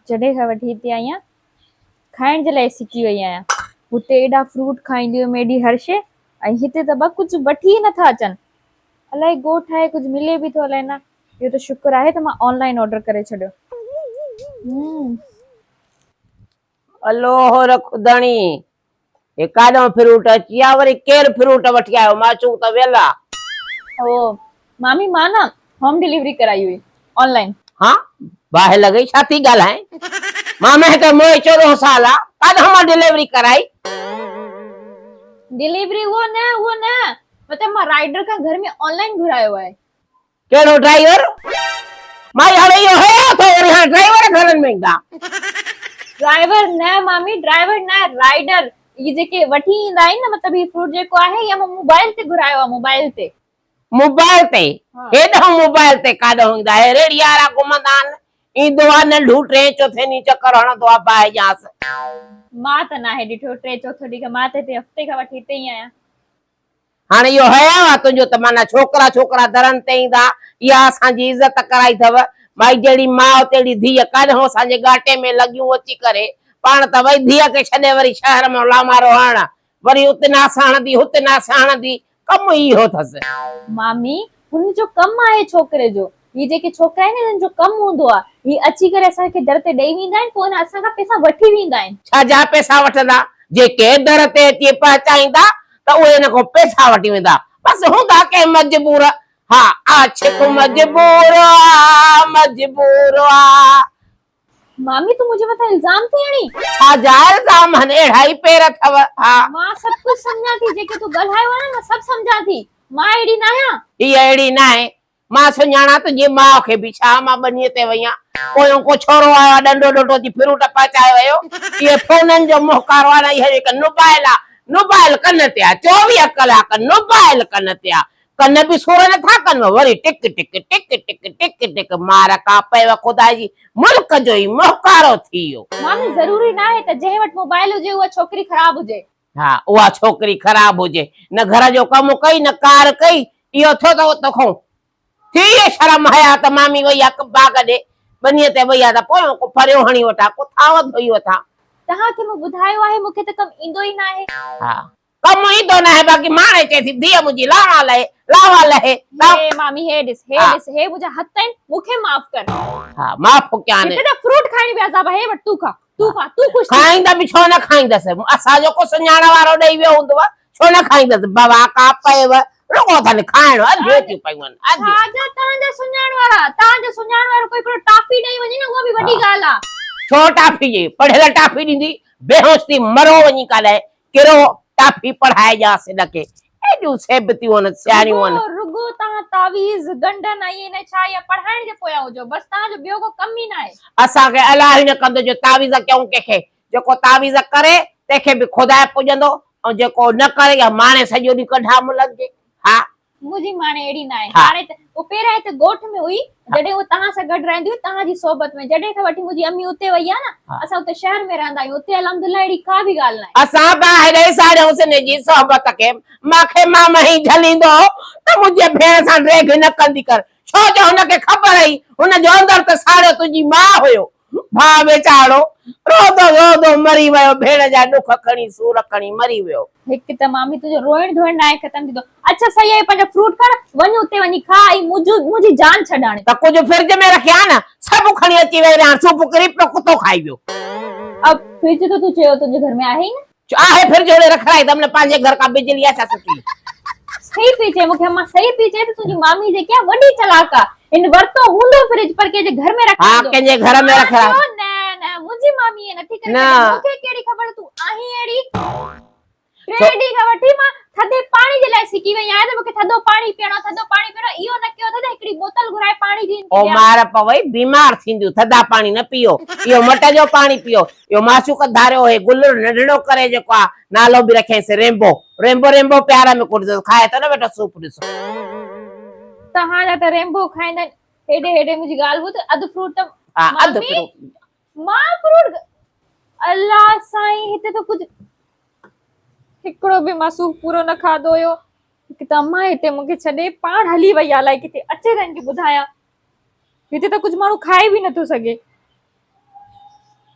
जॾहिं खां वठी हिते आई आहियां खाइण जे लाइ सिकी वई आहियां। हुते एॾा फ्रूट खाईंदी हुयमि, एॾी हर शइ, ऐं हिते त बस कुझु वठी ई नथा अचनि। अलाए ॻोठ आहे, कुझु मिले बि थो अलाए न। इहो त शुक्र आहे त मां ऑनलाइन ऑर्डर करे छॾियो। अलो हो रखुदणी ये काॾो फ्रूट अची विया, वरी केरु फ्रूट वठी आयो? मां चूं त वेला। ओ मामी, मां ना होम डिलीवरी कराई हुई ऑनलाइन। हाँ बाहे लॻई, छा थी ॻाल्हाए? मां त मोए 14 साल आ, काॾो मां डिलीवरी कराई? डिलीवरी वो न मतलब मां राइडर का घर में ऑनलाइन घुरायो है। केड़ो ड्राइवर? मां हाणे इहो है तो वरी हाणे ड्राइवर घरन में ईंदा। ड्राइवर न मामी, ड्राइवर न, राइडर। ये जेके वठी ईंदा आहिनि न, मतलब ये फ्रूट जेको आहे या मां मोबाइल ते घुरायो आहे, मोबाइल ते। मोबाइल ते? हेॾो मोबाइल ते काॾो ईंदा है? रेड़ी वारा घुमंदा आहिनि, ईंदो आहे नंढू 3 चौथे ॾींहुं चक्कर हणंदो आहे बाहि जांस। मां त नाहे ॾिठो 3 चौथे ॾींहुं, मां त हिते हफ़्ते खां वठी हिते ई आहियां। हाणे इहो हया आहे तुंहिंजो त माना छोकिरा छोकिरा दरनि ते ईंदा, इहा असांजी इज़त कराई अथव। भाई जहिड़ी माउ तहिड़ी धीअ, काॾों असांजे घाटे में लॻियूं अची करे, पाण त वई धीअ खे छॾे वरी शहर में लामारो हण, वरी उते नास हणंदी हुते नास हणंदी, कमु इहो अथसि। मामी हुनजो कमु आहे छोकिरे जो। ये जेके छोकिरा आहिनि हिननि जो कमु हूंदो आहे, ही अची करे असांखे दर ते ॾेई वेंदा आहिनि, पोइ असांखां पैसा वठी वेंदा आहिनि। छाजा पैसा वठंदा? जेके दर ते अची पहुचाईंदा त उहे हिन खां पैसा वठी वेंदा। बसि हूंदा कंहिं मजबूर। हा आशिक मजबूर आ, मजबूर आ। मामी तू मुझे मथां इल्जाम थी हणी? छाजा इल्जाम आहिनि? अहिड़ा ई पेर अथव। हा मां सभु कुझु सम्झां थी, जेके तू ॻाल्हायो आहे न, मां सभु सम्झां थी। मां अहिड़ी न आहियां। हीअ अहिड़ी न आहे। मां सुञाणा तुंहिंजी माउ खे बि। छा मां ॿनीअ ते वई आहियां, पोयों को छोरो आयो आहे ॾंडो ॾोडो थी फ्रूट पचाए वियो। इहे फोननि जो मोहकार वारा, इहे जेका नुबाइल आहे, नुबाइल कन ते आहे, 24 कलाक नुबाइल कन ते आहे। कन बि सुर नथा कनि, वरी टिक टिक टिक टिक टिक टिक मार का पएव ख़ुदा जी। मुल्क जो ई मोहकारो थी वियो। मामी ज़रूरी न आहे त जंहिं वटि मोबाइल हुजे उहा छोकिरी ख़राब हुजे। हा उहा छोकिरी ख़राब हुजे, न घर जो कमु कई न कार कई, इहो थियो अथव तोखां थी शर्म हया त मामी वई आहे बाग़ ॾे, ॿनीअ ते वई आहे त पोयों को फरियो हणी वठां, को थांव धोई वठां। तव्हांखे मां ॿुधायो आहे मूंखे त कमु ईंदो ई न आहे। हा कमु ईंदो न आहे, बाक़ी माणे चए थी धीअ मुंहिंजी लावा लहे, लावा लहे। हे मामी हे ॾिस, हे मुंहिंजा हथ आहिनि, मूंखे माफ़ कर। हा माफ़ कयां न। हिते त फ्रूट खाइण बि अज़ाब आहे, वठ तू खा, तू खा, तू खुश थी। खाईंदा बि छो न खाईंदसि? असांजो को सुञाण वारो ॾेई वियो हूंदव, छो न खाईंदसि? बाबा का पएव, रुगो अथनि खाइण, अधु थी पयूं आहिनि। छाजा तव्हांजा सुञाण वारा? तव्हांजो सुञाण वारो कोई हिकिड़ो टाफी ॾेई वञे न, उहा बि वॾी ॻाल्हि आहे। छो टाफी ॾे? पढ़ियल टाफी ॾींदी? बेहोश थी मरो वञी काॾे, कहिड़ो टाफी पढ़ाइजांसि हिनखे? एॾियूं सेबतियूं आहिनि, सियाणियूं आहिनि। रुगो तव्हां तावीज़ गंढन ऐं न छा या पढ़ाइण जे पोयां हुजो, बस तव्हांजो ॿियो को कम ई न आहे। असांखे अलाह न कंदो जो तावीज़ कयूं कंहिंखे। जेको तावीज़ करे तंहिंखे बि ख़ुदा पुॼंदो, ऐं जेको न करे या माणे सॼो ॾींहुं कढा मुलक जे। हा मुंहिंजी माणे अहिड़ी न आहे। हाणे त वो पहिरियां हिते ॻोठ में हुई, जॾहिं वो तव्हां सां गॾु रहंदी हुई, तव्हांजी सोबत में। जॾहिं खां वठी मुंहिंजी अम्मी उते वई आहे न, असां उते शहर में रहंदा आहियूं, उते अल्हम्दुलिल्लाह अहिड़ी का बि ॻाल्हि न आहे। असां ॿाहिरि साड़ियों सिने जी सोबत खे मूंखे मामा ई झलींदो त मुंहिंजे भेण सां रेग न कंदी कर, छो जो हुनखे ख़बर हुई हुनजो अंदर त साड़ियो तुंहिंजी माउ हुयो। भाउ वेचारो रोदो रोदो मरी वियो, भेण जा ॾुख खणी सूर खणी मरी वियो। हिकु त मामी तुंहिंजो रोइण धोइण नाहे ख़तम थींदो। अच्छा सही आहे, पंहिंजो फ्रूट खण, वञ उते वञी खा, ऐं मुंहिंजी जान छॾाणे। त कुझु फ्रिज में रखिया न, सभु खणी अची वेई रहां, सूप किरी पियो, कुतो खाई वियो। अब फ्रिज तो तू चयो तुंहिंजे घर में आहे ई न? आहे फ्रिज होड़े रखराई तुमने, पंहिंजे घर का बिजली आहे छा सुठी? सही पई चए मूंखे अम्मा, सही पई चए त तुंहिंजी मामी जेकी आहे वॾी चालाक आहे। इन वरतो हूंदो फ्रिज पर कंहिंजे घर में रखंदो। हा कंहिंजे घर में रखराई। न न मुंहिंजी मामी आहे नथी करे, मूंखे कहिड़ी ख़बर तूं आहीं अहिड़ी। 3 ॾींहं खां वठी मां थधे पाणी जे लाइ सिकी वई आहियां त मूंखे थधो पाणी पीअणो, इहो न कयो त हिकिड़ी बोतल घुराए पाणी जी। ओ मार पवई, बीमार थींदियूं, थधा पाणी न पियो, इहो मट जो पाणी पियो। इहो मासूक धारियो हे गुल नंढड़ो करे जेको आहे नालो बि रखेसि रेम्बो, रेम्बो रेम्बो प्यार में कुटंदो, खाए त न बेटा सूप ॾिसो। तव्हांजा त रेम्बो खाईंदा आहिनि। हेॾे हेॾे मुंहिंजी ॻाल्हि ॿुध, अधु फ्रूट त अधु फ्रूट मां फ्रूट अल्लाह साईं, हिते त कुझु हिकिड़ो बि मां सूप पूरो न खाधो हुयो। हिकु त अम्मा हिते मूंखे छॾे पाण हली वई आहे, अलाए किथे अचे त हिनखे ॿुधायां। हिते त कुझु माण्हू खाए बि नथो सघे।